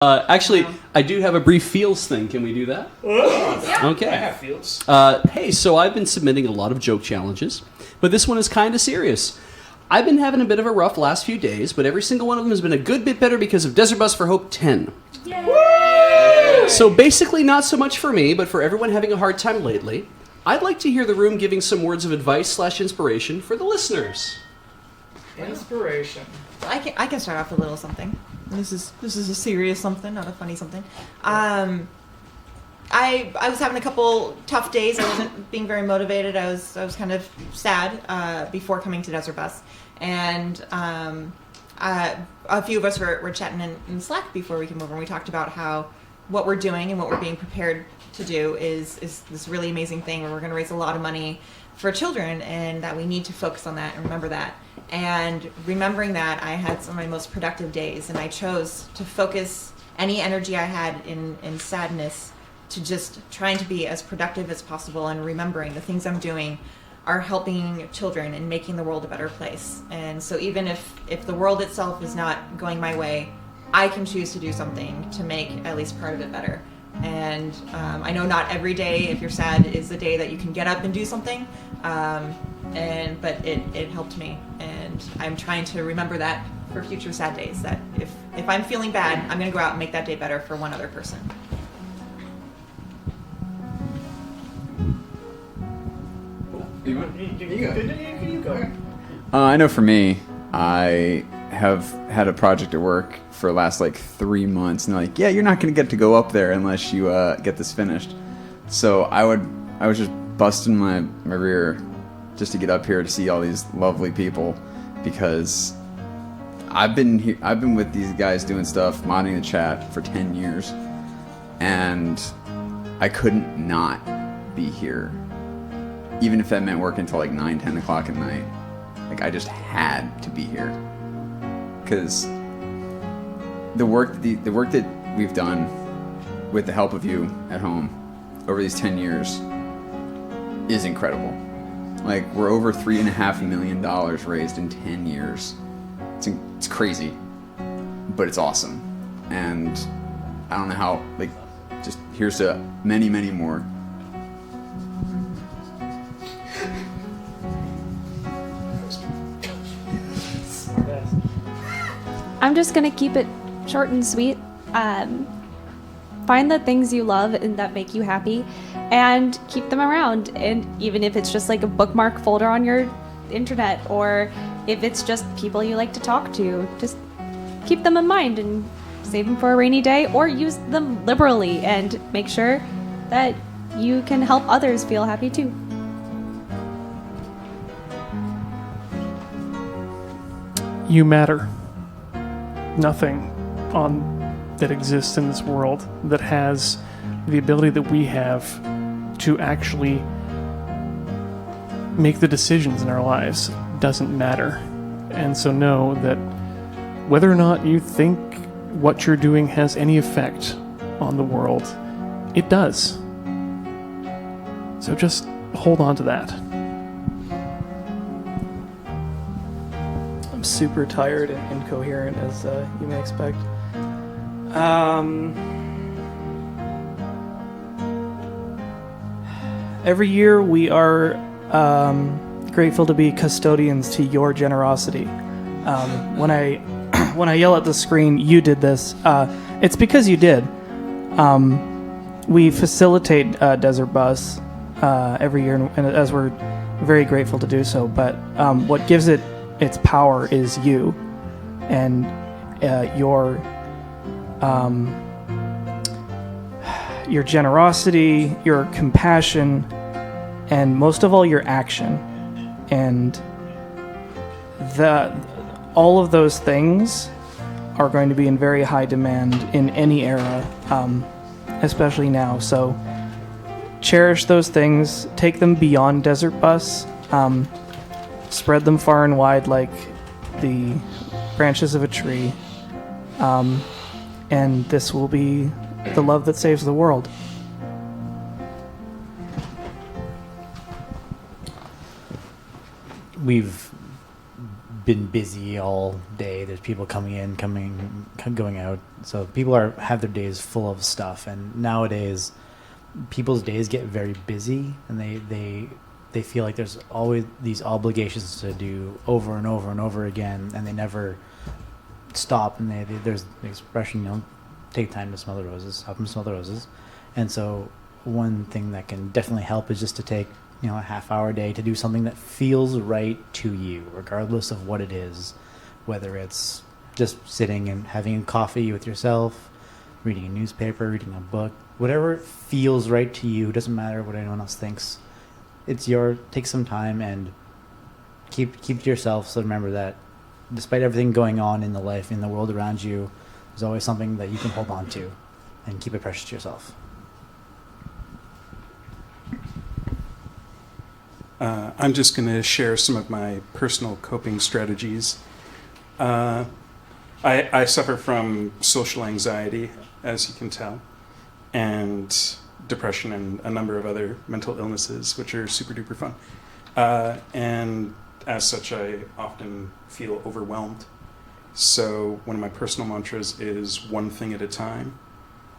Actually, I do have a brief feels thing. Can we do that? Yeah. Okay. I have feels. Hey, so I've been submitting a lot of joke challenges, but this one is kind of serious. I've been having a bit of a rough last few days, but every single one of them has been a good bit better because of Desert Bus for Hope 10. Yay! So basically not so much for me, but for everyone having a hard time lately, I'd like to hear the room giving some words of advice/inspiration for the listeners. Inspiration. I can start off with a little something. This is a serious something, not a funny something. I was having a couple tough days. I wasn't being very motivated. I was kind of sad before coming to Desert Bus, and a few of us were chatting in Slack before we came over, and we talked about how what we're doing and what we're being prepared to do is this really amazing thing where we're going to raise a lot of money for children, and that we need to focus on that and remember that. And remembering that, I had some of my most productive days, and I chose to focus any energy I had in sadness to just trying to be as productive as possible, and remembering the things I'm doing are helping children and making the world a better place. And so even if the world itself is not going my way, I can choose to do something to make at least part of it better. And I know not every day, if you're sad, is the day that you can get up and do something. But it helped me, and I'm trying to remember that for future sad days, that if I'm feeling bad, I'm going to go out and make that day better for one other person. You go. I know for me, I have had a project at work for the last 3 months, and they're like, yeah, you're not going to get to go up there unless you get this finished. So I was just busting my rear just to get up here to see all these lovely people, because I've been with these guys doing stuff, modding the chat for 10 years, and I couldn't not be here, even if that meant working until 9, 10 o'clock at night. I just had to be here, because the work that we've done with the help of you at home over these 10 years is incredible. We're over $3.5 million raised in 10 years. It's crazy, but it's awesome. And I don't know how, just here's to many, many more. I'm just going to keep it short and sweet. Find the things you love and that make you happy, and keep them around. And even if it's just a bookmark folder on your internet, or if it's just people you like to talk to, just keep them in mind and save them for a rainy day, or use them liberally and make sure that you can help others feel happy too. You matter. Nothing that exists in this world that has the ability that we have to actually make the decisions in our lives doesn't matter. And so know that whether or not you think what you're doing has any effect on the world, it does. So just hold on to that. I'm super tired and incoherent, as you may expect. Every year we are grateful to be custodians to your generosity. When I yell at the screen, you did this. It's because you did. We facilitate Desert Bus every year, and as we're very grateful to do so. But what gives it its power is you and your generosity, your compassion, and most of all, your action. And all of those things are going to be in very high demand in any era, especially now. So cherish those things, take them beyond Desert Bus, spread them far and wide like the branches of a tree, and this will be the love that saves the world. We've been busy all day. There's people coming in, going out. So people have their days full of stuff. And nowadays, people's days get very busy, and they feel like there's always these obligations to do over and over and over again, and they never stop. And there's the expression, take time to smell the roses, stop and smell the roses. And so one thing that can definitely help is just to take a half-hour day to do something that feels right to you, regardless of what it is, whether it's just sitting and having a coffee with yourself, reading a newspaper, reading a book, whatever feels right to you. Doesn't matter what anyone else thinks. Take some time and keep to yourself. So remember that despite everything going on in the world around you, there's always something that you can hold on to, and keep it precious to yourself. I'm just going to share some of my personal coping strategies. I suffer from social anxiety, as you can tell, and depression and a number of other mental illnesses, which are super duper fun. And as such, I often feel overwhelmed. So one of my personal mantras is one thing at a time.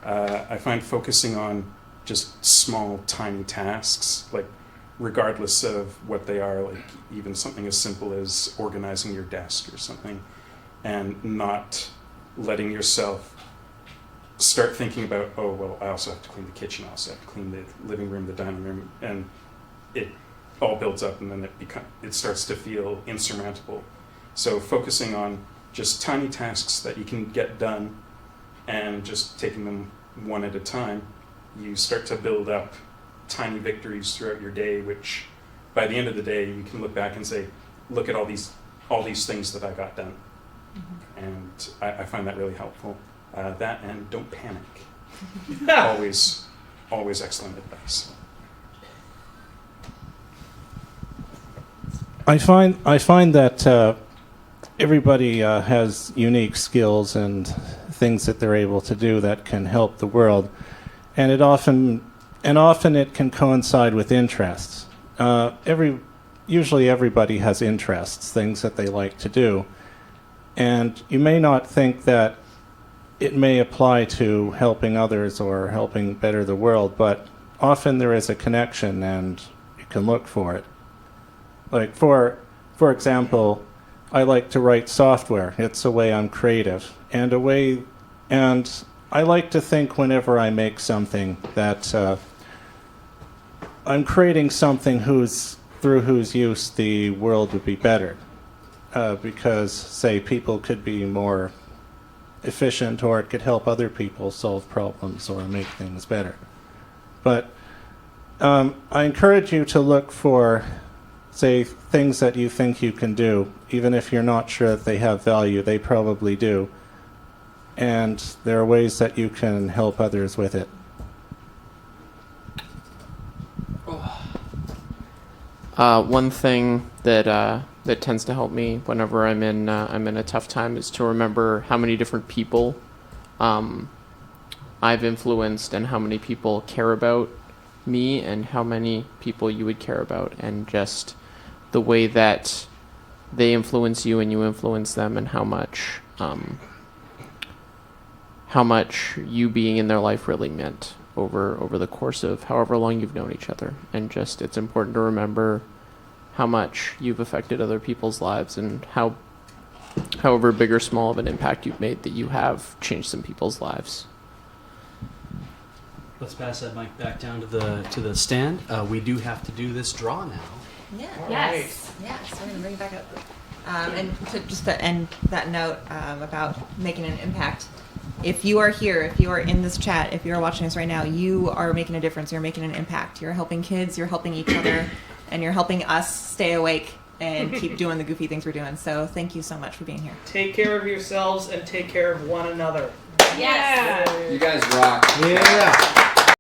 I find focusing on just small, tiny tasks, like regardless of what they are, like even something as simple as organizing your desk or something, and not letting yourself start thinking about, oh, well, I also have to clean the kitchen, I also have to clean the living room, the dining room, and it all builds up, and then it starts to feel insurmountable. So focusing on just tiny tasks that you can get done and just taking them one at a time, you start to build up tiny victories throughout your day, which by the end of the day you can look back and say, look at all these things that I got done. Mm-hmm. And I find that really helpful. That and don't panic. always excellent advice. I find that everybody has unique skills and things that they're able to do that can help the world, and often it can coincide with interests. Usually everybody has interests, things that they like to do, and you may not think that it may apply to helping others or helping better the world, but often there is a connection and you can look for it. Like for example, I like to write software. It's a way I'm creative, and I like to think whenever I make something that I'm creating something through whose use the world would be better, because say people could be more efficient, or it could help other people solve problems or make things better. But I encourage you to look for, say, things that you think you can do, even if you're not sure that they have value. They probably do. And there are ways that you can help others with it. One thing that tends to help me whenever I'm in a tough time is to remember how many different people I've influenced, and how many people care about me, and how many people you would care about, and just the way that they influence you and you influence them, and how much you being in their life really meant over the course of however long you've known each other. And just, it's important to remember how much you've affected other people's lives, and however big or small of an impact you've made, that you have changed some people's lives. Let's pass that mic back down to the stand. We do have to do this draw now. Yeah. Yes. Yes. We're gonna bring it back up. And to end that note about making an impact. If you are here, if you are in this chat, if you are watching us right now, you are making a difference. You're making an impact. You're helping kids. You're helping each other, and you're helping us stay awake and keep doing the goofy things we're doing. So thank you so much for being here. Take care of yourselves and take care of one another. Yes. You guys rock. Yeah.